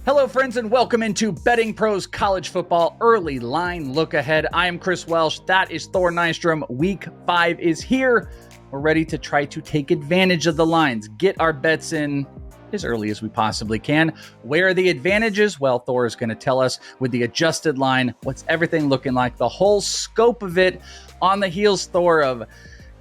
Hello, friends, and welcome into Betting Pros College Football Early Line Look Ahead. I am Chris Welsh. That is Thor Nystrom. Week 5 is here. We're ready to try to take advantage of the lines, get our bets in as early as we possibly can. Where are the advantages? Well, Thor is going to tell us with the adjusted line, what's everything looking like, the whole scope of it on the heels, Thor, of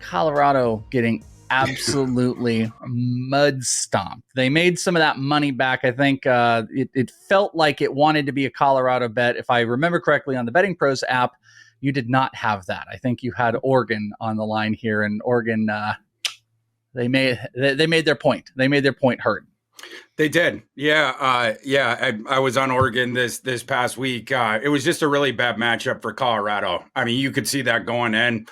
Colorado getting absolutely mud stomped. They made some of that money back. I think it felt like it wanted to be a Colorado bet. If I remember correctly on the Betting Pros app, you did not have that. I think you had Oregon on the line here, and Oregon, they made their point. They made their point heard. They did. Yeah. I was on Oregon this past week. It was just a really bad matchup for Colorado. I mean, you could see that going in.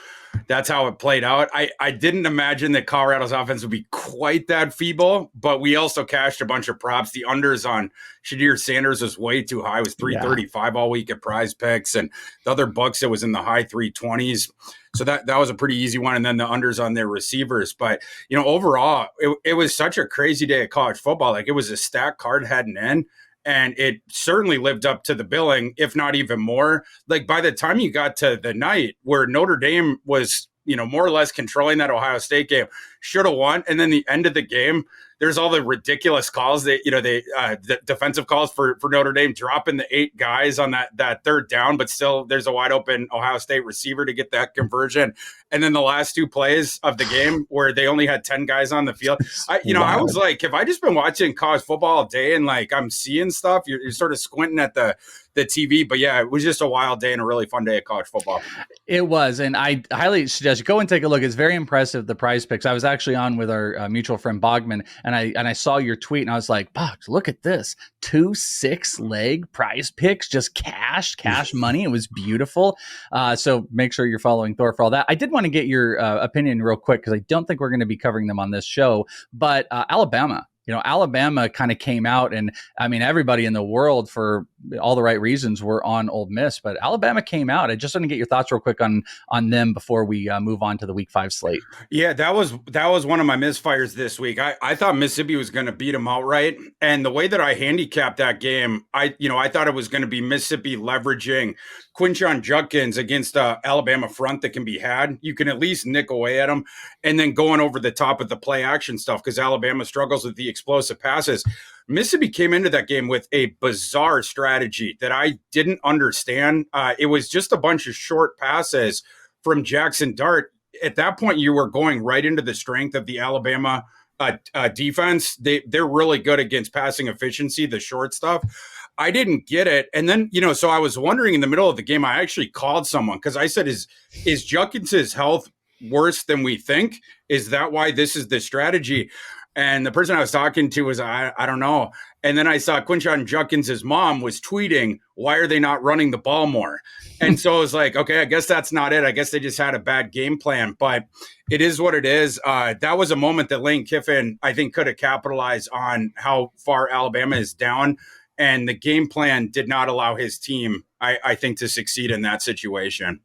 That's how it played out. I didn't imagine that Colorado's offense would be quite that feeble, but we also cashed a bunch of props. The unders on Shadir Sanders was way too high. It was 335 all week at Prize Picks, and the other books, it was in the high 320s. So that was a pretty easy one. And then the unders on their receivers. But, overall, it was such a crazy day of college football. Like, it was a stacked card heading in. And it certainly lived up to the billing, if not even more. Like, by the time you got to the night where Notre Dame was, more or less controlling that Ohio State game, should have won. And then the end of the game, there's all the ridiculous calls that, the defensive calls for Notre Dame dropping the 8 guys on that third down, but still there's a wide open Ohio State receiver to get that conversion. And then the last 2 plays of the game where they only had 10 guys on the field. I was like, have I just been watching college football all day and like I'm seeing stuff? You're sort of squinting at the TV, but yeah, it was just a wild day and a really fun day of college football. It was, and I highly suggest you go and take a look. It's very impressive, the Prize Picks. I was actually on with our mutual friend Bogman, and I saw your tweet, and I was like, Boggs, look at this, 2 6-leg Prize Picks, just cash money. It was beautiful. So make sure you're following Thor for all that. I did want to get your opinion real quick because I don't think we're going to be covering them on this show, but Alabama. Alabama kind of came out, and I mean, everybody in the world, for all the right reasons, were on Ole Miss, but Alabama came out. I just want to get your thoughts real quick on them before we move on to the Week 5 slate. Yeah, that was one of my misfires this week. I thought Mississippi was going to beat them outright, and the way that I handicapped that game, I thought it was going to be Mississippi leveraging Quinshon Judkins against Alabama front that can be had. You can at least nick away at them, and then going over the top of the play action stuff because Alabama struggles with the explosive passes. Mississippi came into that game with a bizarre strategy that I didn't understand. It was just a bunch of short passes from Jackson Dart. At that point, you were going right into the strength of the Alabama defense. They're really good against passing efficiency, the short stuff. I didn't get it. And then, so I was wondering in the middle of the game, I actually called someone because I said, is Judkins' health worse than we think? Is that why this is the strategy? And the person I was talking to was, I don't know. And then I saw Quinshon Judkins' mom was tweeting, why are they not running the ball more? And so I was like, okay, I guess that's not it. I guess they just had a bad game plan, but it is what it is. That was a moment that Lane Kiffin, I think, could have capitalized on how far Alabama is down. And the game plan did not allow his team, I think, to succeed in that situation.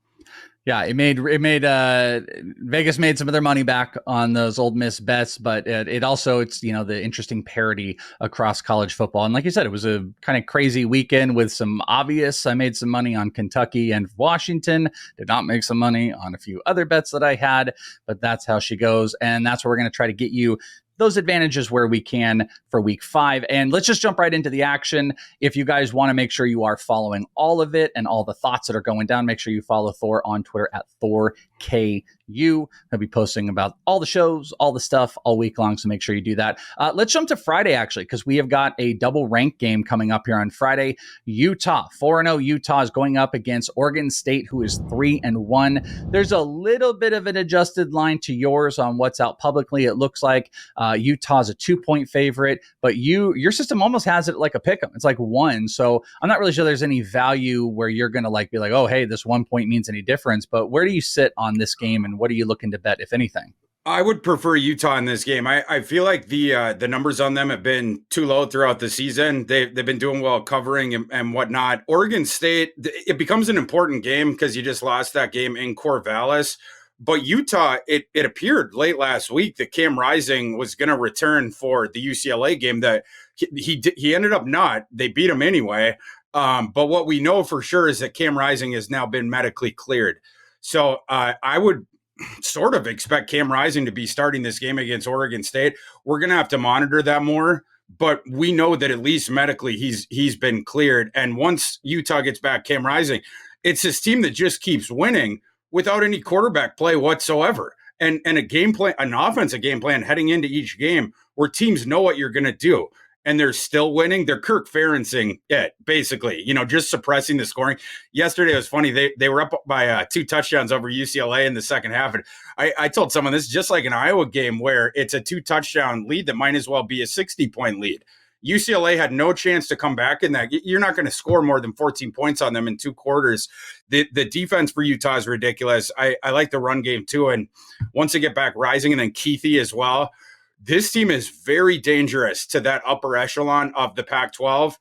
Yeah, it made Vegas made some of their money back on those Ole Miss bets, but it's the interesting parity across college football. And like you said, it was a kind of crazy weekend with some obvious. I made some money on Kentucky and Washington. Did not make some money on a few other bets that I had, but that's how she goes. And that's where we're going to try to get you those advantages where we can for Week 5. And let's just jump right into the action. If you guys want to make sure you are following all of it and all the thoughts that are going down, make sure you follow Thor on Twitter at ThorKU. He'll be posting about all the shows, all the stuff all week long, so make sure you do that. Let's jump to Friday, actually, because we have got a double rank game coming up here on Friday. Utah, 4-0 Utah is going up against Oregon State, who is 3-1. There's a little bit of an adjusted line to yours on what's out publicly. It looks like Utah's a 2-point favorite, but your system almost has it like a pick'em. It's like 1. So I'm not really sure there's any value where you're going to be like, oh, hey, this 1 point means any difference. But where do you sit on this game, and what are you looking to bet, if anything? I would prefer Utah in this game. I feel like the numbers on them have been too low throughout the season. They've been doing well covering and whatnot. Oregon State, it becomes an important game because you just lost that game in Corvallis. But Utah, it appeared late last week that Cam Rising was going to return for the UCLA game. That he ended up not. They beat him anyway. But what we know for sure is that Cam Rising has now been medically cleared. So I would sort of expect Cam Rising to be starting this game against Oregon State. We're going to have to monitor that more. But we know that at least medically he's been cleared. And once Utah gets back Cam Rising, it's this team that just keeps winning without any quarterback play whatsoever. And a game plan, an offensive game plan heading into each game where teams know what you're going to do. And they're still winning. They're Kirk Ferentzing it, basically, just suppressing the scoring. Yesterday, it was funny. They were up by 2 touchdowns over UCLA in the second half. And I told someone this is just like an Iowa game where it's a 2-touchdown lead that might as well be a 60-point lead. UCLA had no chance to come back in that. You're not going to score more than 14 points on them in 2 quarters. The defense for Utah is ridiculous. I like the run game too. And once they get back Rising and then Keithy as well, this team is very dangerous to that upper echelon of the Pac-12.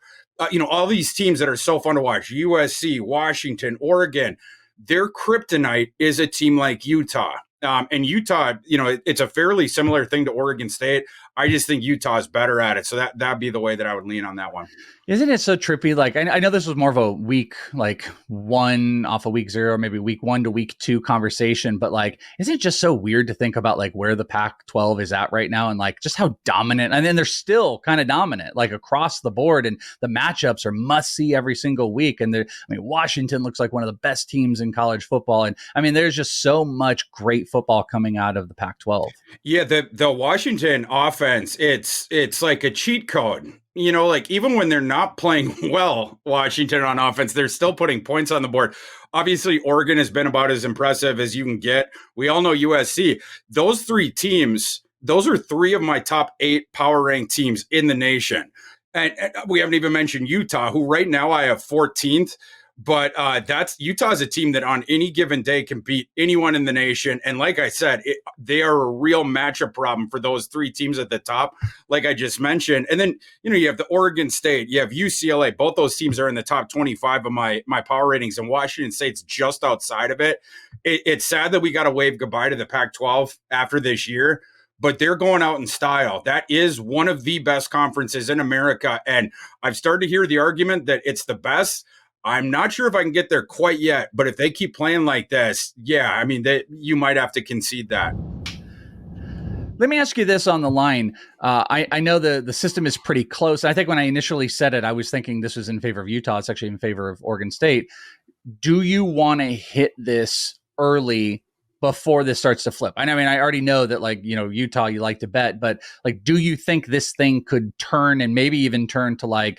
All these teams that are so fun to watch, USC, Washington, Oregon, their kryptonite is a team like Utah. And Utah, it's a fairly similar thing to Oregon State. I just think Utah is better at it. So that'd be the way that I would lean on that one. Isn't it so trippy? Like, I know this was more of a week, like 1 off of week 0, maybe week 1 to week 2 conversation, but like, isn't it just so weird to think about like where the Pac-12 is at right now and like just how dominant, and then they're still kind of dominant, like across the board, and the matchups are must see every single week. And Washington looks like one of the best teams in college football. And there's just so much great football coming out of the Pac-12. Yeah. The Washington offense, it's like a cheat code. Like even when they're not playing well, Washington on offense, they're still putting points on the board. Obviously, Oregon has been about as impressive as you can get. We all know USC. Those 3 teams, those are 3 of my top 8 power ranked teams in the nation. And we haven't even mentioned Utah, who right now I have 14th. But Utah's a team that on any given day can beat anyone in the nation. And like I said, they are a real matchup problem for those 3 teams at the top, like I just mentioned. And then, you have the Oregon State, you have UCLA. Both those teams are in the top 25 of my power ratings, and Washington State's just outside of it. It's sad that we got to wave goodbye to the Pac-12 after this year, but they're going out in style. That is one of the best conferences in America. And I've started to hear the argument that it's the best. I'm not sure if I can get there quite yet, but if they keep playing like this, yeah, you might have to concede that. Let me ask you this on the line. I know the system is pretty close. I think when I initially said it, I was thinking this was in favor of Utah. It's actually in favor of Oregon State. Do you want to hit this early before this starts to flip? I already know that Utah, you like to bet, but do you think this thing could turn and maybe even turn to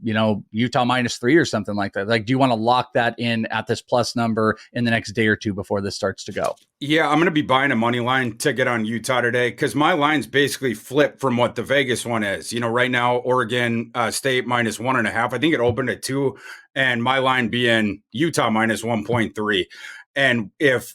Utah -3 or something like that? Do you want to lock that in at this plus number in the next day or two before this starts to go? Yeah, I'm going to be buying a money line ticket on Utah today because my line's basically flipped from what the Vegas one is. Right now, Oregon State -1.5. I think it opened at 2, and my line being Utah -1.3. And if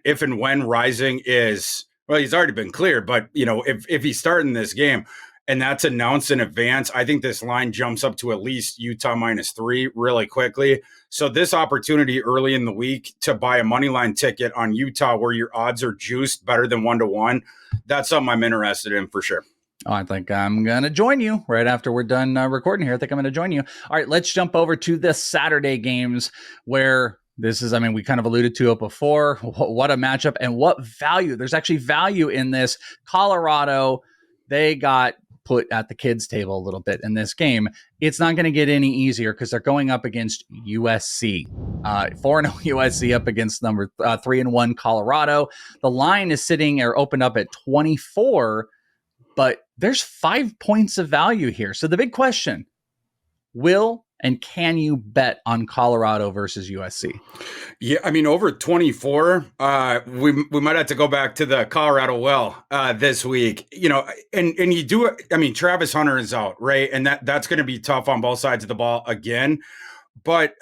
and when Rising is, well, he's already been cleared, but if he's starting this game, and that's announced in advance, I think this line jumps up to at least Utah -3 really quickly. So this opportunity early in the week to buy a money line ticket on Utah where your odds are juiced better than 1-1, that's something I'm interested in for sure. Oh, I think I'm going to join you right after we're done recording here. I think I'm going to join you. All right, let's jump over to the Saturday games where this is, we kind of alluded to it before. What a matchup and what value. There's actually value in this. Colorado, they got put at the kids' table a little bit in this game. It's not going to get any easier because they're going up against USC. 4-0 USC up against number 3-1 Colorado. The line is sitting or opened up at 24, but there's 5 points of value here. So the big question, will and can you bet on Colorado versus USC? Yeah, over 24, we might have to go back to the Colorado well this week. And you do it. Travis Hunter is out, right? And that's going to be tough on both sides of the ball again. But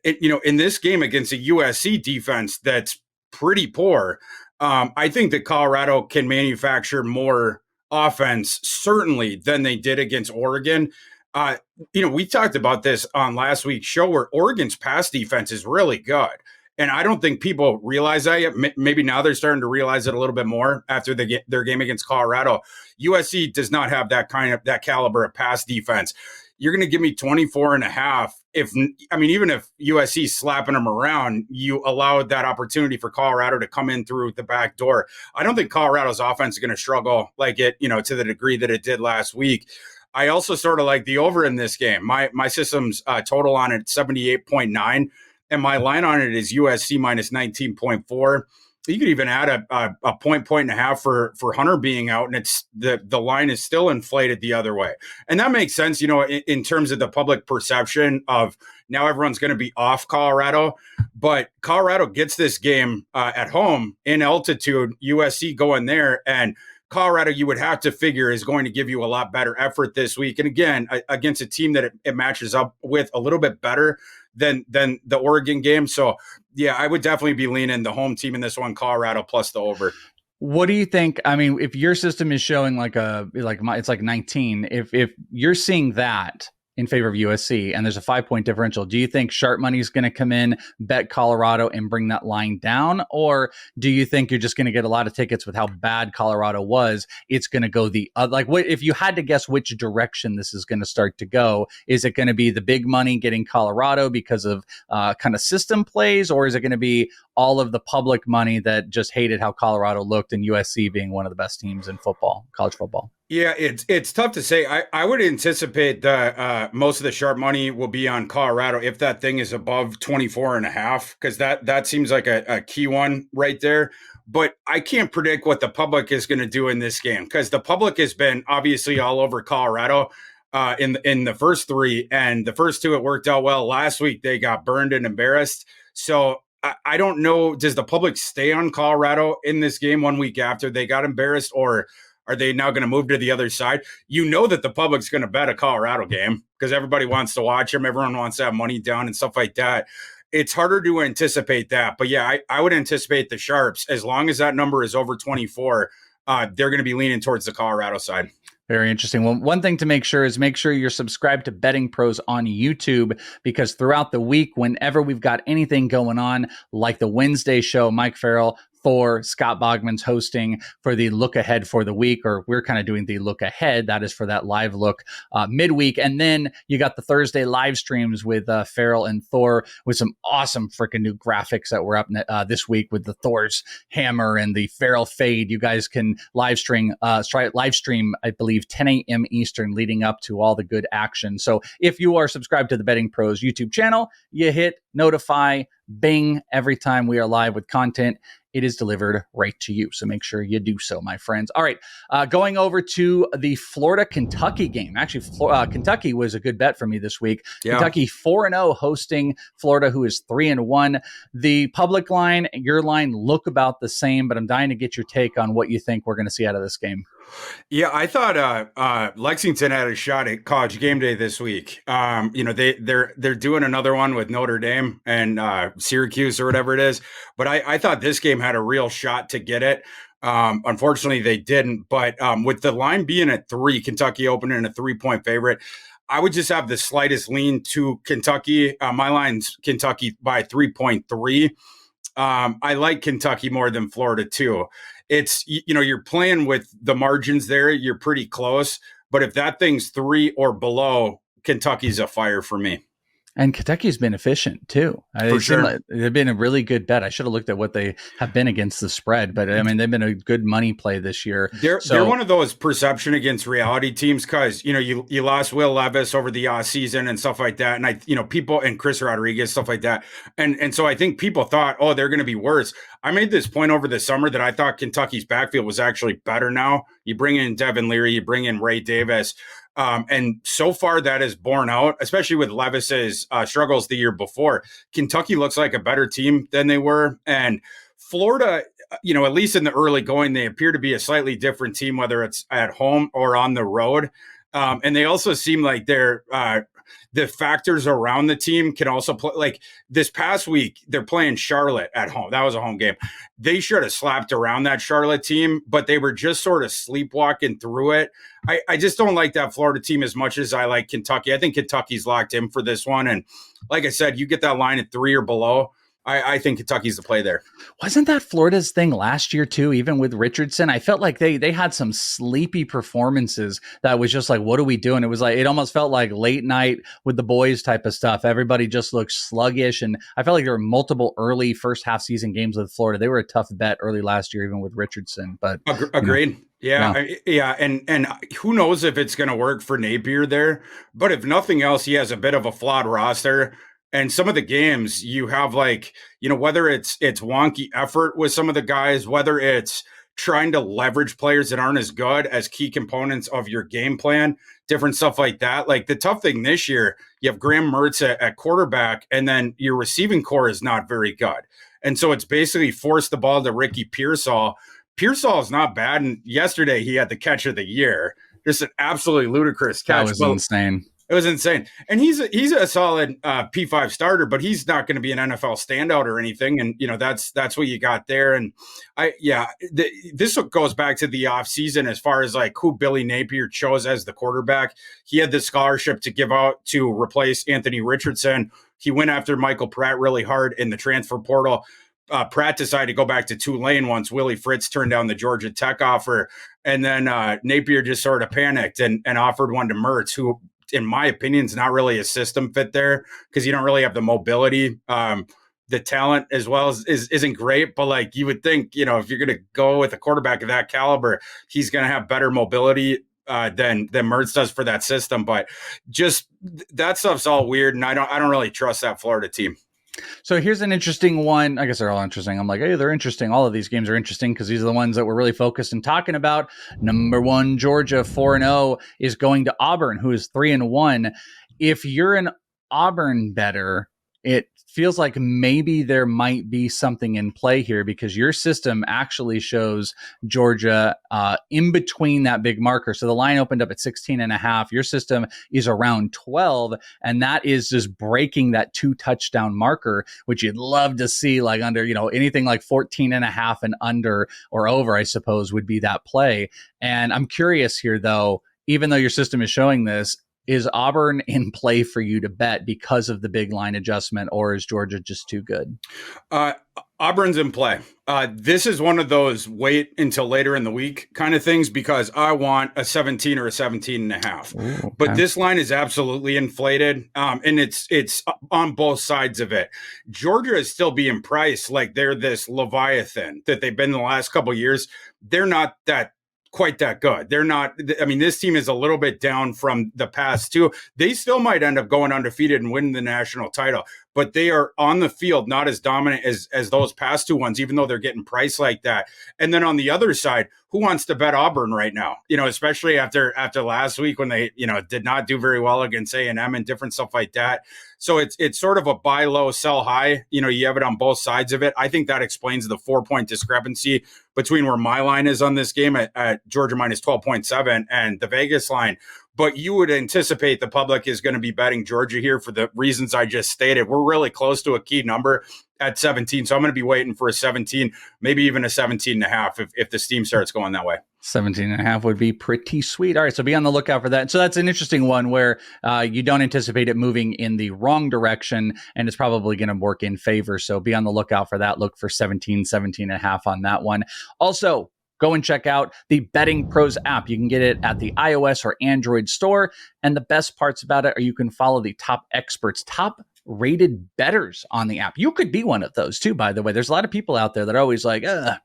in this game against a USC defense that's pretty poor, I think that Colorado can manufacture more offense certainly than they did against Oregon. We talked about this on last week's show where Oregon's pass defense is really good. And I don't think people realize that yet. Maybe now they're starting to realize it a little bit more after their game against Colorado. USC does not have that caliber of pass defense. You're going to give me 24.5. Even if USC is slapping them around, you allowed that opportunity for Colorado to come in through the back door. I don't think Colorado's offense is going to struggle like it, to the degree that it did last week. I also sort of like the over in this game. My system's total on it 78.9, and my line on it is USC minus 19.4. You could even add a point and a half for Hunter being out, and it's the line is still inflated the other way. And that makes sense, in terms of the public perception of now everyone's going to be off Colorado. But Colorado gets this game at home in altitude, USC going there, and Colorado, you would have to figure, is going to give you a lot better effort this week. And again, against a team that it matches up with a little bit better than the Oregon game. So, yeah, I would definitely be leaning the home team in this one, Colorado plus the over. What do you think? I mean, if your system is showing it's like 19, if you're seeing that in favor of USC and there's a 5-point differential, do you think sharp money is going to come in, bet Colorado and bring that line down? Or do you think you're just going to get a lot of tickets with how bad Colorado was? It's going to go the other, what if you had to guess which direction this is going to start to go? Is it going to be the big money getting Colorado because of kind of system plays, or is it going to be all of the public money that just hated how Colorado looked and USC being one of the best teams in football, college football? Yeah, it's tough to say. I would anticipate that most of the sharp money will be on Colorado if that thing is above 24.5, because that seems like a key one right there. But I can't predict what the public is going to do in this game, because the public has been obviously all over Colorado in the first three, and the first two it worked out well. Last week they got burned and embarrassed. So I don't know, does the public stay on Colorado in this game 1 week after they got embarrassed, or are they now going to move to the other side? That the public's going to bet a Colorado game because everybody wants to watch them. Everyone wants to have money down and stuff like that. It's harder to anticipate that. But yeah, I would anticipate the sharps, as long as that number is over 24, they're going to be leaning towards the Colorado side. Very interesting. Well, one thing to make sure you're subscribed to Betting Pros on YouTube, because throughout the week, whenever we've got anything going on, like the Wednesday show, Mike Farrell, Thor, Scott Bogman's hosting for the look ahead for the week, or we're kind of doing the look ahead. That is for that live look midweek. And then you got the Thursday live streams with Farrell and Thor with some awesome freaking new graphics that were up this week with the Thor's hammer and the Farrell fade. You guys can live stream, I believe, 10 a.m. Eastern leading up to all the good action. So if you are subscribed to the Betting Pros YouTube channel, you hit notify, bing, every time we are live with content. It is delivered right to you. So make sure you do so, my friends. All right, going over to the Florida-Kentucky game. Actually, Kentucky was a good bet for me this week. Yeah. Kentucky 4-0 hosting Florida, who is 3-1. The public line, your line look about the same, but I'm dying to get your take on what you think we're going to see out of this game. Yeah, I thought Lexington had a shot at College Game Day this week. They're doing another one with Notre Dame and Syracuse or whatever it is. But I thought this game had a real shot to get it. Unfortunately, they didn't. But with the line being at 3, Kentucky opening a 3-point favorite, I would just have the slightest lean to Kentucky. My line's Kentucky by 3.3. I like Kentucky more than Florida too. It's, you're playing with the margins there. You're pretty close. But if that thing's 3 or below, Kentucky's a fire for me. And Kentucky's been efficient too. For sure. They've been a really good bet. I should have looked at what they have been against the spread, but I mean, they've been a good money play this year. They're one of those perception against reality teams, because you lost Will Levis over the season and stuff like that, and people, and Chris Rodriguez, stuff like that, and so I think people thought, oh, they're going to be worse. I made this point over the summer that I thought Kentucky's backfield was actually better now. You bring in Devin Leary, you bring in Ray Davis. And so far that is borne out, especially with Levis's struggles the year before. Kentucky looks like a better team than they were. And Florida, at least in the early going, they appear to be a slightly different team, whether it's at home or on the road. And they also seem like they're the factors around the team can also play. Like this past week, they're playing Charlotte at home. That was a home game. They should have slapped around that Charlotte team, but they were just sort of sleepwalking through it. I just don't like that Florida team as much as I like Kentucky. I think Kentucky's locked in for this one. And like I said, you get that line at 3 or below, I think Kentucky's the play there. Wasn't that Florida's thing last year too? Even with Richardson, I felt like they had some sleepy performances that was just like, what are we doing? It was like, it almost felt like late night with the boys type of stuff. Everybody just looked sluggish, and I felt like there were multiple early first half season games with Florida. They were a tough bet early last year, even with Richardson. But agreed. Yeah. And who knows if it's going to work for Napier there? But if nothing else, he has a bit of a flawed roster. And some of the games you have, like, whether it's wonky effort with some of the guys, whether it's trying to leverage players that aren't as good as key components of your game plan, different stuff like that. Like, the tough thing this year, you have Graham Mertz at quarterback, and then your receiving core is not very good. And so it's basically forced the ball to Ricky Pearsall. Pearsall is not bad. And yesterday he had the catch of the year. Just an absolutely ludicrous catch. That was insane. It was insane. And he's a solid P5 starter, but he's not going to be an NFL standout or anything. And, that's what you got there. And this goes back to the offseason as far as like who Billy Napier chose as the quarterback. He had the scholarship to give out to replace Anthony Richardson. He went after Michael Pratt really hard in the transfer portal. Pratt decided to go back to Tulane once Willie Fritz turned down the Georgia Tech offer. And then Napier just sort of panicked and offered one to Mertz, who, in my opinion, is not really a system fit there because you don't really have the mobility. The talent as well isn't great, but like you would think, if you're going to go with a quarterback of that caliber, he's going to have better mobility than Mertz does for that system. But just that stuff's all weird, and I don't really trust that Florida team. So here's an interesting one. I guess they're all interesting. I'm like, hey, they're interesting. All of these games are interesting because these are the ones that we're really focused and talking about. Number 1, Georgia 4-0 is going to Auburn, who is 3-1. If you're an Auburn bettor, it feels like maybe there might be something in play here because your system actually shows Georgia in between that big marker. So the line opened up at 16.5. Your system is around 12, and that is just breaking that 2 touchdown marker, which you'd love to see, like under, anything like 14.5 and under or over, I suppose, would be that play. And I'm curious here, though, even though your system is showing this, is Auburn in play for you to bet because of the big line adjustment, or is Georgia just too good? Auburn's in play. This is one of those wait until later in the week kind of things because I want a 17 or a 17.5. Ooh, okay. But this line is absolutely inflated, and it's on both sides of it. Georgia is still being priced like they're this Leviathan that they've been the last couple of years. They're not quite that good. They're not, this team is a little bit down from the past too. They still might end up going undefeated and winning the national title, but they are on the field not as dominant as those past 2 ones, even though they're getting priced like that. And then on the other side, who wants to bet Auburn right now? Especially after last week when they, did not do very well against A&M and different stuff like that. So it's sort of a buy low, sell high. You have it on both sides of it. I think that explains the 4-point discrepancy between where my line is on this game at Georgia minus 12.7 and the Vegas line. But you would anticipate the public is going to be betting Georgia here for the reasons I just stated. We're really close to a key number at 17. So I'm going to be waiting for a 17, maybe even a 17.5 if the steam starts going that way. 17.5 would be pretty sweet. All right, so be on the lookout for that. So that's an interesting one where you don't anticipate it moving in the wrong direction, and it's probably going to work in favor. So be on the lookout for that. Look for 17.5 on that one. Also, go and check out the Betting Pros app. You can get it at the iOS or Android store. And the best parts about it are you can follow the top experts, top rated bettors on the app. You could be one of those too, by the way. There's a lot of people out there that are always like, I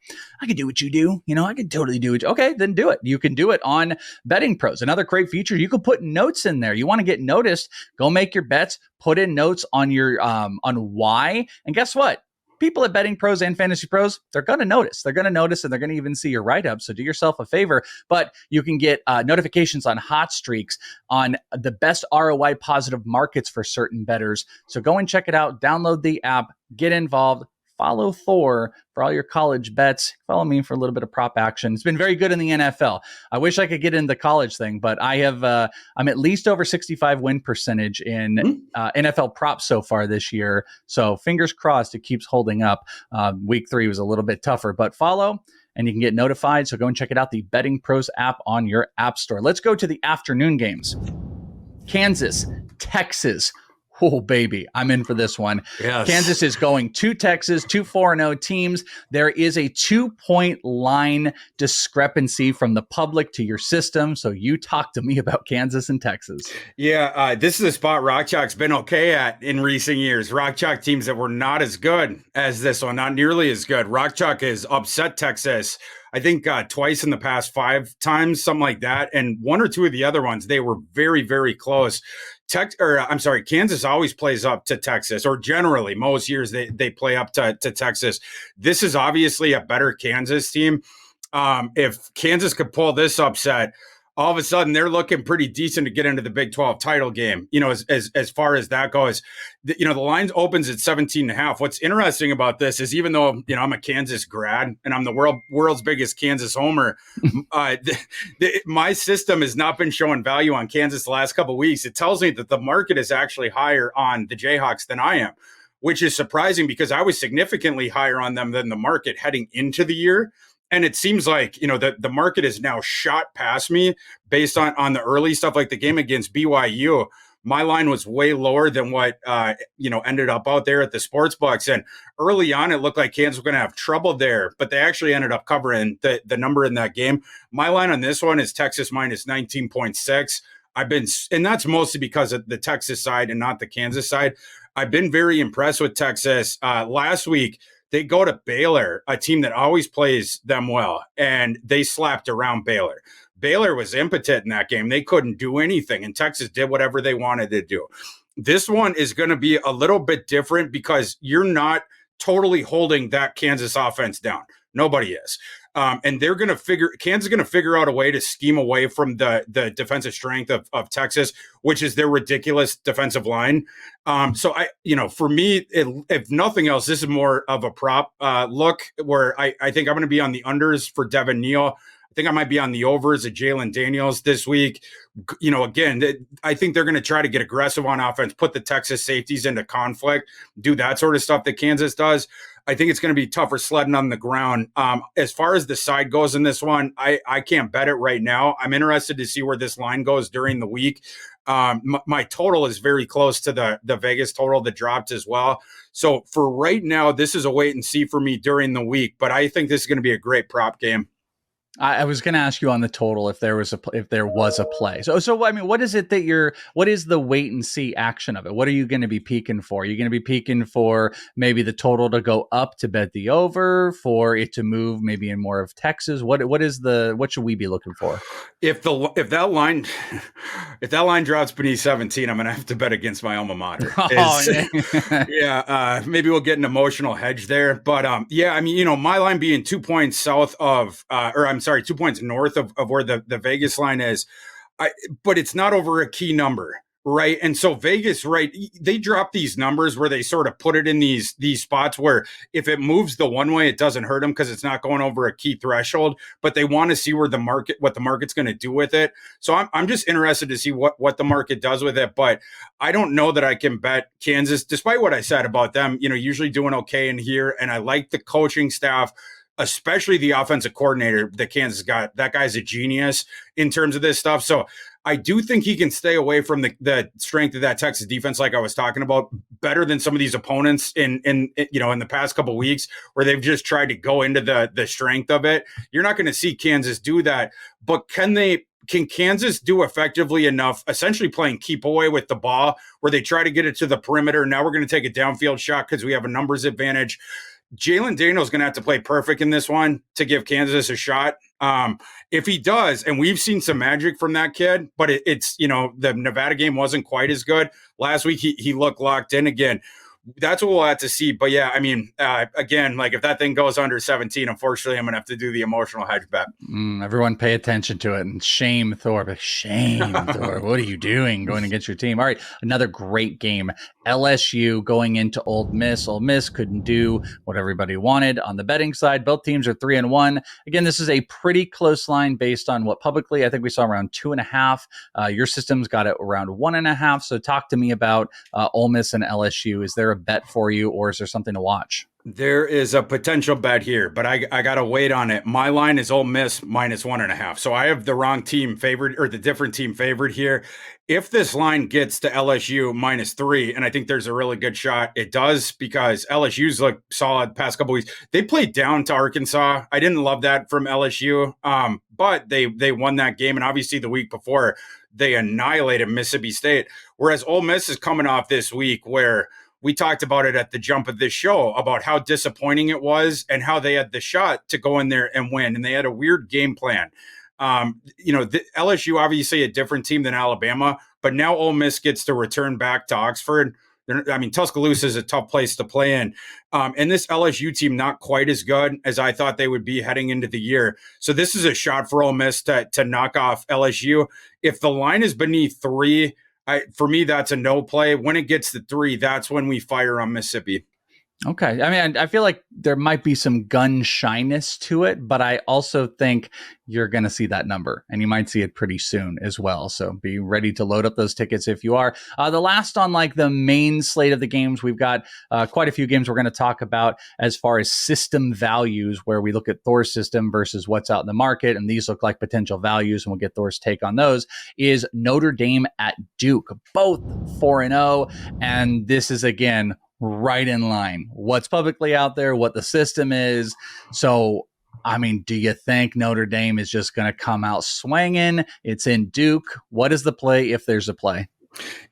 could do what you do. I could totally do it. Okay, then do it. You can do it on Betting Pros. Another great feature, you can put notes in there. You want to get noticed, go make your bets, put in notes on your on why. And guess what? People at Betting Pros and Fantasy Pros, they're going to notice. They're going to notice, and they're going to even see your write-up. So do yourself a favor. But you can get notifications on hot streaks, on the best ROI positive markets for certain bettors. So go and check it out. Download the app. Get involved. Follow Thor for all your college bets. Follow me for a little bit of prop action. It's been very good in the NFL. I wish I could get into the college thing, but I have I'm at least over 65 win percentage in NFL props so far this year. So fingers crossed it keeps holding up. Week 3 was a little bit tougher, but follow and you can get notified. So go and check it out, the Betting Pros app on your app store. Let's go to the afternoon games. Kansas, Texas. Oh, baby, I'm in for this one. Yes. Kansas is going to Texas, 2 4-0 teams. There is a 2-point line discrepancy from the public to your system. So you talk to me about Kansas and Texas. Yeah, this is a spot Rock Chalk's been okay at in recent years. Rock Chalk teams that were not as good as this one, not nearly as good. Rock Chalk has upset Texas, I think twice in the past 5 times, something like that. And 1 or 2 of the other ones, they were very, very close. Kansas always plays up to Texas, or generally most years they play up to Texas. This is obviously a better Kansas team. If Kansas could pull this upset, all of a sudden they're looking pretty decent to get into the Big 12 title game. As far as that goes, the line opens at 17.5. What's interesting about this is, even though, I'm a Kansas grad and I'm the world's biggest Kansas homer, my system has not been showing value on Kansas the last couple of weeks. It tells me that the market is actually higher on the Jayhawks than I am, which is surprising because I was significantly higher on them than the market heading into the year. And it seems like, the market is now shot past me based on the early stuff, like the game against BYU. My line was way lower than what, ended up out there at the sports books. And early on, it looked like Kansas was going to have trouble there, but they actually ended up covering the number in that game. My line on this one is Texas minus 19.6. And that's mostly because of the Texas side and not the Kansas side. I've been very impressed with Texas. Last week, they go to Baylor, a team that always plays them well, and they slapped around Baylor. Baylor was impotent in that game. They couldn't do anything, and Texas did whatever they wanted to do. This one is going to be a little bit different because you're not totally holding that Kansas offense down. Nobody is. And Kansas is going to figure out a way to scheme away from the defensive strength of Texas, which is their ridiculous defensive line. For me, if nothing else, this is more of a prop look where I think I'm going to be on the unders for Devin Neal. I think I might be on the overs of Jalen Daniels this week. Again, I think they're going to try to get aggressive on offense, put the Texas safeties into conflict, do that sort of stuff that Kansas does. I think it's going to be tougher sledding on the ground. As far as the side goes in this one, I can't bet it right now. I'm interested to see where this line goes during the week. My total is very close to the Vegas total that dropped as well. So for right now, this is a wait and see for me during the week, but I think this is going to be a great prop game. I was going to ask you on the total if there was a play. So I mean, what is the wait and see action of it? What are you going to be peeking for? Are you going to be peeking for maybe the total to go up to bet the over, for it to move maybe in more of Texas? What should we be looking for? If that line drops beneath 17, I'm going to have to bet against my alma mater. Maybe we'll get an emotional hedge there, but my line being 2 points south of 2 points north of where the Vegas line is, but it's not over a key number, right? And so Vegas, right, they drop these numbers where they sort of put it in these spots where if it moves the one way, it doesn't hurt them because it's not going over a key threshold, but they want to see what the market's going to do with it. So I'm just interested to see what the market does with it, but I don't know that I can bet Kansas, despite what I said about them, usually doing okay in here. And I like the coaching staff, especially the offensive coordinator that Kansas got. That guy's a genius in terms of this stuff. So I do think he can stay away from the strength of that Texas defense, like I was talking about, better than some of these opponents in the past couple of weeks where they've just tried to go into the strength of it. You're not going to see Kansas do that, but can Kansas do effectively enough, essentially playing keep away with the ball, where they try to get it to the perimeter? Now we're going to take a downfield shot because we have a numbers advantage. Jalen Daniels going to have to play perfect in this one to give Kansas a shot. If he does, and we've seen some magic from that kid, but it's the Nevada game wasn't quite as good. Last week, he looked locked in again. That's what we'll have to see. But yeah, I mean, again, like if that thing goes under 17, unfortunately, I'm going to have to do the emotional hedge bet. Everyone pay attention to it and shame Thor. Shame Thor. What are you doing going against your team? All right. Another great game. LSU going into Ole Miss. Ole Miss couldn't do what everybody wanted on the betting side. Both teams are 3-1. Again, this is a pretty close line based on what publicly, I think we saw around 2.5. Your system's got it around 1.5. So talk to me about Ole Miss and LSU. Is there a bet for you, or is there something to watch? There is a potential bet here, but I got to wait on it. My line is Ole Miss -1.5. So I have the wrong team favored or the different team favored here. If this line gets to LSU -3, and I think there's a really good shot it does because LSU's looked solid past couple weeks. They played down to Arkansas. I didn't love that from LSU, but they won that game, and obviously the week before they annihilated Mississippi State. Whereas Ole Miss is coming off this week where we talked about it at the jump of this show about how disappointing it was and how they had the shot to go in there and win. And they had a weird game plan. LSU, obviously a different team than Alabama, but now Ole Miss gets to return back to Oxford. Tuscaloosa is a tough place to play in. And this LSU team, not quite as good as I thought they would be heading into the year. So this is a shot for Ole Miss to knock off LSU. If the line is beneath 3, for me, that's a no play. When it gets to 3, that's when we fire on Mississippi. Okay. I mean, I feel like there might be some gun shyness to it, but I also think you're going to see that number and you might see it pretty soon as well. So be ready to load up those tickets if you are. The last on like the main slate of the games, we've got quite a few games we're going to talk about as far as system values, where we look at Thor's system versus what's out in the market. And these look like potential values, and we'll get Thor's take on those. Is Notre Dame at Duke, both 4-0. And this is, again, right in line. What's publicly out there, what the system is. So, I mean, do you think Notre Dame is just going to come out swinging? It's in Duke. What is the play if there's a play?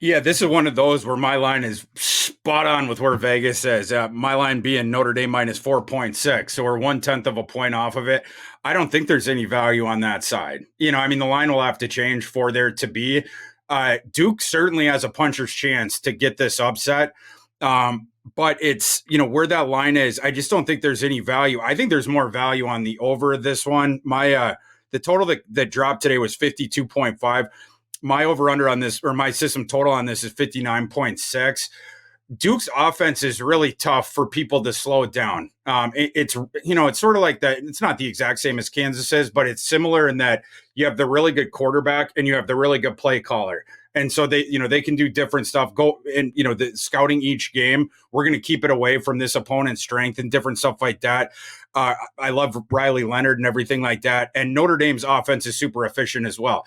Yeah, this is one of those where my line is spot on with where Vegas says. My line being Notre Dame -4.6. So we're 1/10 of a point off of it. I don't think there's any value on that side. The line will have to change for there to be. Duke certainly has a puncher's chance to get this upset. But it's, where that line is, I just don't think there's any value. I think there's more value on the over of this one. The total that dropped today was 52.5. My over under on this, or my system total on this, is 59.6. Duke's offense is really tough for people to slow it down. It's sort of like that. It's not the exact same as Kansas is, but it's similar in that you have the really good quarterback and you have the really good play caller. And so they can do different stuff. Go and, the scouting each game. We're going to keep it away from this opponent's strength and different stuff like that. I love Riley Leonard and everything like that. And Notre Dame's offense is super efficient as well.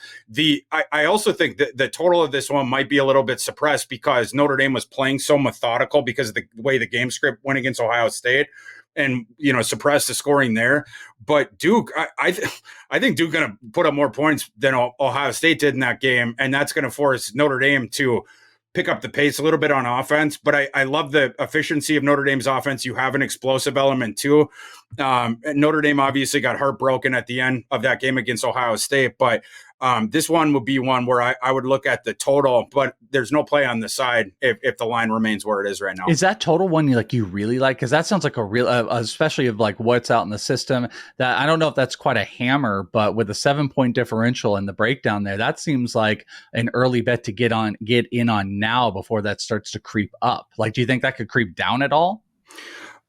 I also think that the total of this one might be a little bit suppressed because Notre Dame was playing so methodical because of the way the game script went against Ohio State. And, suppress the scoring there. But Duke, I think Duke going to put up more points than Ohio State did in that game. And that's going to force Notre Dame to pick up the pace a little bit on offense. But I love the efficiency of Notre Dame's offense. You have an explosive element too. Notre Dame obviously got heartbroken at the end of that game against Ohio State. But this one would be one where I would look at the total, but there's no play on the side if the line remains where it is right now. Is that total one you really like? Because that sounds like a real, especially of like what's out in the system. That I don't know if that's quite a hammer, but with a 7-point differential and the breakdown there, that seems like an early bet to get in on now before that starts to creep up. Like, do you think that could creep down at all?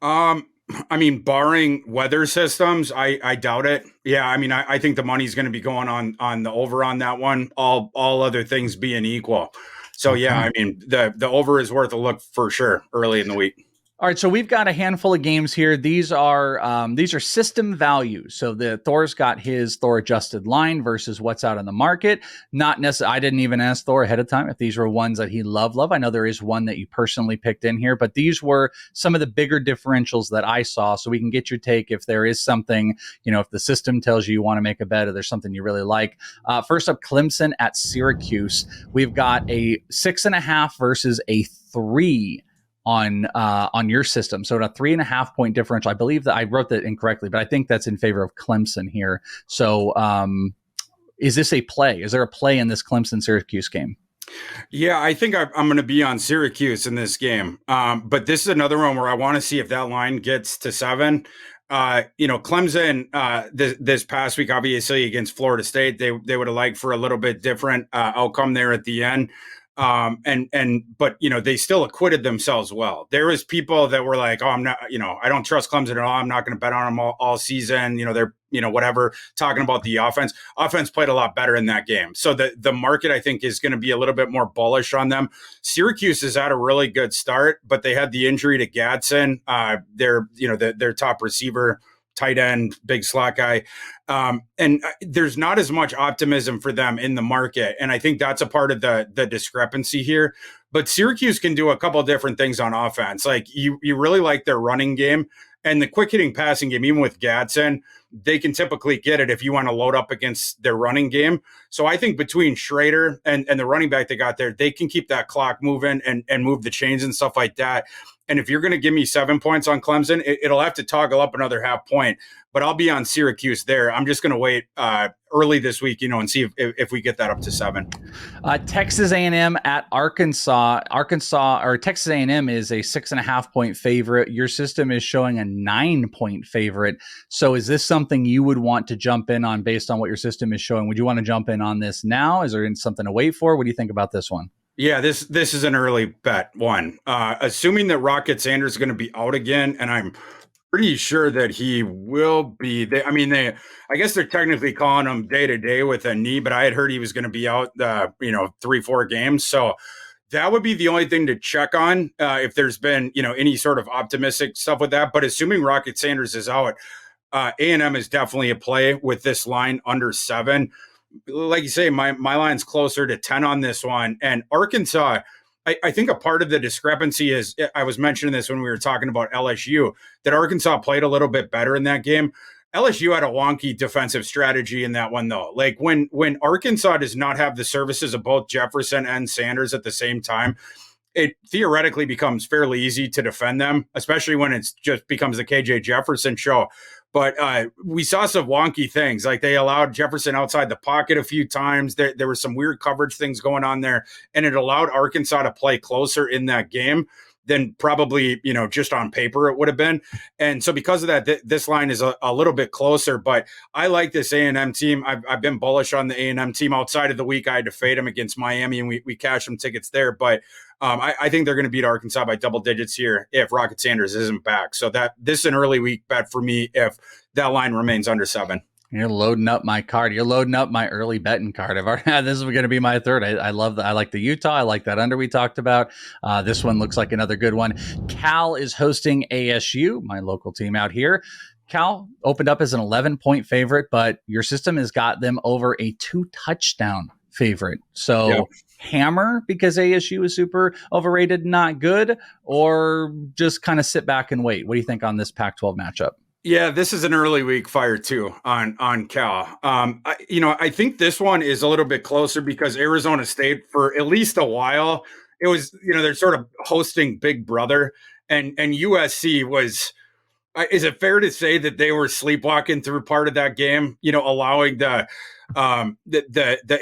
Barring weather systems, I doubt it. Yeah, I think the money's going to be going on the over on that one, all other things being equal. So, okay. Yeah, the over is worth a look for sure early in the week. All right, so we've got a handful of games here. These are system values. So the Thor's got his Thor adjusted line versus what's out on the market. Not necessarily. I didn't even ask Thor ahead of time if these were ones that he loved. I know there is one that you personally picked in here, but these were some of the bigger differentials that I saw. So we can get your take if there is something, if the system tells you want to make a bet or there's something you really like. First up, Clemson at Syracuse. We've got a 6.5 versus a 3. On your system. So a 3.5 point differential. I believe that I wrote that incorrectly, but I think that's in favor of Clemson here. So is this a play? Is there a play in this Clemson-Syracuse game? Yeah, I think I'm going to be on Syracuse in this game. But this is another one where I want to see if that line gets to 7. Clemson this past week, obviously against Florida State, they would have liked for a little bit different outcome there at the end. But they still acquitted themselves well. There was people that were like, oh, I'm not, I don't trust Clemson at all. I'm not going to bet on them all season. They're, whatever, talking about the offense. Offense played a lot better in that game. So the market, I think, is going to be a little bit more bullish on them. Syracuse is at a really good start, but they had the injury to Gadsden. Their top receiver, tight end, big slot guy. There's not as much optimism for them in the market. And I think that's a part of the discrepancy here. But Syracuse can do a couple of different things on offense. Like you really like their running game and the quick hitting passing game, even with Gadsden, they can typically get it if you want to load up against their running game. So I think between Schrader and the running back they got there, they can keep that clock moving and move the chains and stuff like that. And if you're going to give me 7 points on Clemson, it'll have to toggle up another half point. But I'll be on Syracuse there. I'm just going to wait early this week, and see if we get that up to 7. Texas A&M at Arkansas. Texas A&M is a 6.5 point favorite. Your system is showing a 9 point favorite. So is this something you would want to jump in on based on what your system is showing? Would you want to jump in on this now? Is there something to wait for? What do you think about this one? Yeah, this is an early bet one. Assuming that Rocket Sanders is going to be out again, and I'm pretty sure that he will be. I guess they're technically calling him day to day with a knee, but I had heard he was going to be out, 3-4 games. So that would be the only thing to check on if there's been, any sort of optimistic stuff with that. But assuming Rocket Sanders is out, A&M is definitely a play with this line under 7. Like you say, my line's closer to 10 on this one. And Arkansas, I think a part of the discrepancy is, I was mentioning this when we were talking about LSU, that Arkansas played a little bit better in that game. LSU had a wonky defensive strategy in that one, though. Like when Arkansas does not have the services of both Jefferson and Sanders at the same time, it theoretically becomes fairly easy to defend them, especially when it just becomes the KJ Jefferson show. But we saw some wonky things, like they allowed Jefferson outside the pocket a few times. There were some weird coverage things going on there, and it allowed Arkansas to play closer in that game than probably, just on paper it would have been. And so because of that, this line is a little bit closer, but I like this A&M team. I've been bullish on the A&M team. Outside of the week, I had to fade them against Miami, and we cashed some tickets there. But I think they're going to beat Arkansas by double digits here if Rocket Sanders isn't back. So this is an early week bet for me if that line remains under 7. You're loading up my card. You're loading up my early betting card. This is going to be my third. I love that. I like the Utah. I like that under we talked about. This one looks like another good one. Cal is hosting ASU, my local team out here. Cal opened up as an 11-point favorite, but your system has got them over a 2-touchdown favorite. So yep. Hammer because ASU is super overrated, not good, or just kind of sit back and wait. What do you think on this Pac-12 matchup? Yeah, this is an early week fire too on Cal. I think this one is a little bit closer because Arizona State, for at least a while, it was, they're sort of hosting Big Brother, and USC was. Is it fair to say that they were sleepwalking through part of that game? Allowing the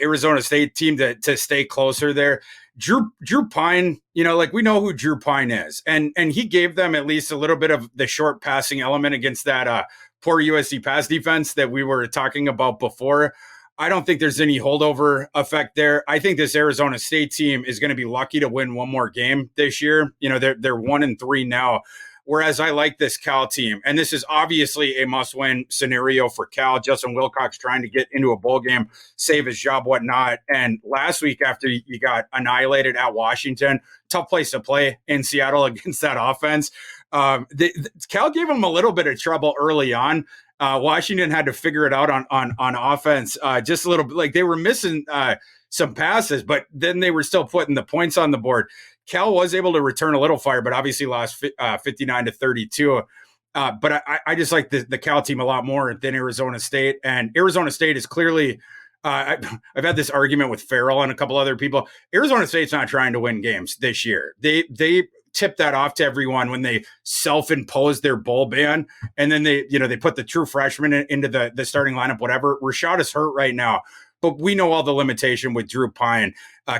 Arizona State team to stay closer there. Drew Pine, we know who Drew Pine is, and he gave them at least a little bit of the short passing element against that poor USC pass defense that we were talking about before. I don't think there's any holdover effect there. I think this Arizona State team is going to be lucky to win one more game this year. They're 1-3 now. Whereas I like this Cal team, and this is obviously a must-win scenario for Cal. Justin Wilcox trying to get into a bowl game, save his job, whatnot. And last week, after you got annihilated at Washington, tough place to play in Seattle against that offense. Cal gave them a little bit of trouble early on. Washington had to figure it out on offense, just a little bit. Like they were missing some passes, but then they were still putting the points on the board. Cal was able to return a little fire, but obviously lost 59-32. But I just like the Cal team a lot more than Arizona State. And Arizona State is clearly, I've had this argument with Farrell and a couple other people. Arizona State's not trying to win games this year. They tipped that off to everyone when they self-imposed their bowl ban. And then they put the true freshman into the starting lineup, whatever. Rashad is hurt right now. But we know all the limitation with Drew Pine.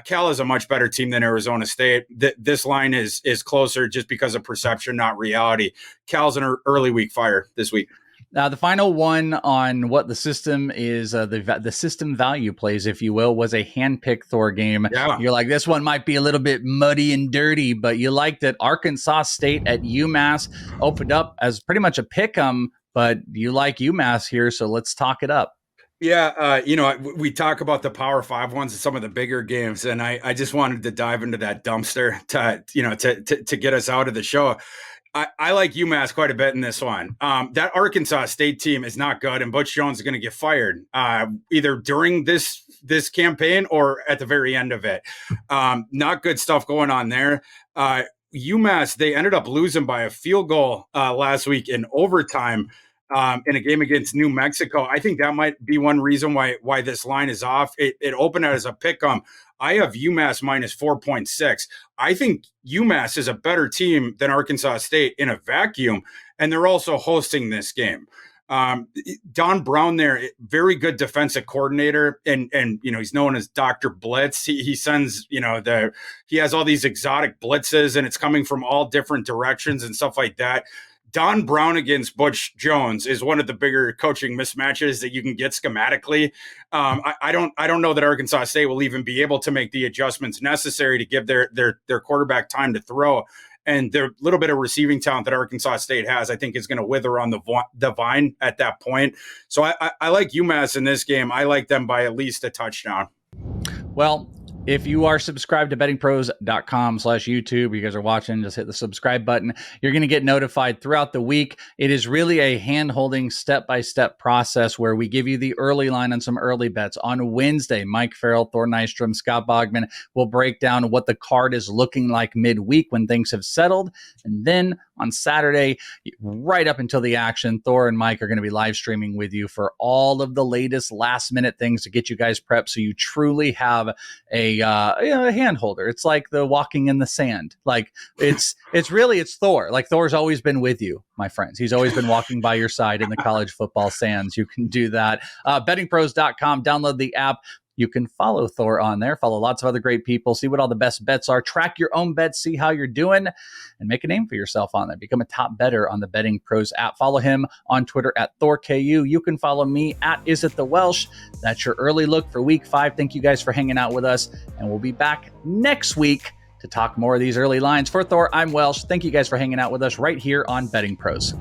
Cal is a much better team than Arizona State. This line is closer just because of perception, not reality. Cal's an early week fire this week. The final one on what the system is, the system value plays, if you will, was a handpicked Thor game. Yeah. You're like, this one might be a little bit muddy and dirty, but you liked it. Arkansas State at UMass opened up as pretty much a pick 'em, but you like UMass here, so let's talk it up. Yeah, we talk about the Power Five ones and some of the bigger games, and I just wanted to dive into that dumpster to get us out of the show. I like UMass quite a bit in this one. That Arkansas State team is not good, and Butch Jones is going to get fired either during this campaign or at the very end of it. Not good stuff going on there. UMass, they ended up losing by a field goal last week in overtime in a game against New Mexico. I think that might be one reason why this line is off. It opened out as a pick 'em. I have UMass minus 4.6. I think UMass is a better team than Arkansas State in a vacuum, and they're also hosting this game. Don Brown there, very good defensive coordinator, and he's known as Dr. Blitz. He sends, he has all these exotic blitzes, and it's coming from all different directions and stuff like that. Don Brown against Butch Jones is one of the bigger coaching mismatches that you can get schematically. I don't know that Arkansas State will even be able to make the adjustments necessary to give their quarterback time to throw. And the little bit of receiving talent that Arkansas State has, I think, is going to wither on the vine at that point. So I like UMass in this game. I like them by at least a touchdown. Well, if you are subscribed to bettingpros.com/YouTube, you guys are watching, just hit the subscribe button. You're going to get notified throughout the week. It is really a hand-holding step-by-step process where we give you the early line on some early bets. On Wednesday, Mike Farrell, Thor Nystrom, Scott Bogman will break down what the card is looking like midweek when things have settled. And then on Saturday, right up until the action, Thor and Mike are going to be live streaming with you for all of the latest last-minute things to get you guys prepped so you truly have a hand holder. It's like the walking in the sand. Like it's Thor. Like Thor's always been with you, my friends. He's always been walking by your side in the college football sands. You can do that. Bettingpros.com. Download the app. You can follow Thor on there, follow lots of other great people, see what all the best bets are, track your own bets, see how you're doing, and make a name for yourself on there. Become a top bettor on the Betting Pros app. Follow him on Twitter at ThorKU. You can follow me at IsItTheWelsh. That's your early look for week 5. Thank you guys for hanging out with us, and we'll be back next week to talk more of these early lines. For Thor, I'm Welsh. Thank you guys for hanging out with us right here on Betting Pros.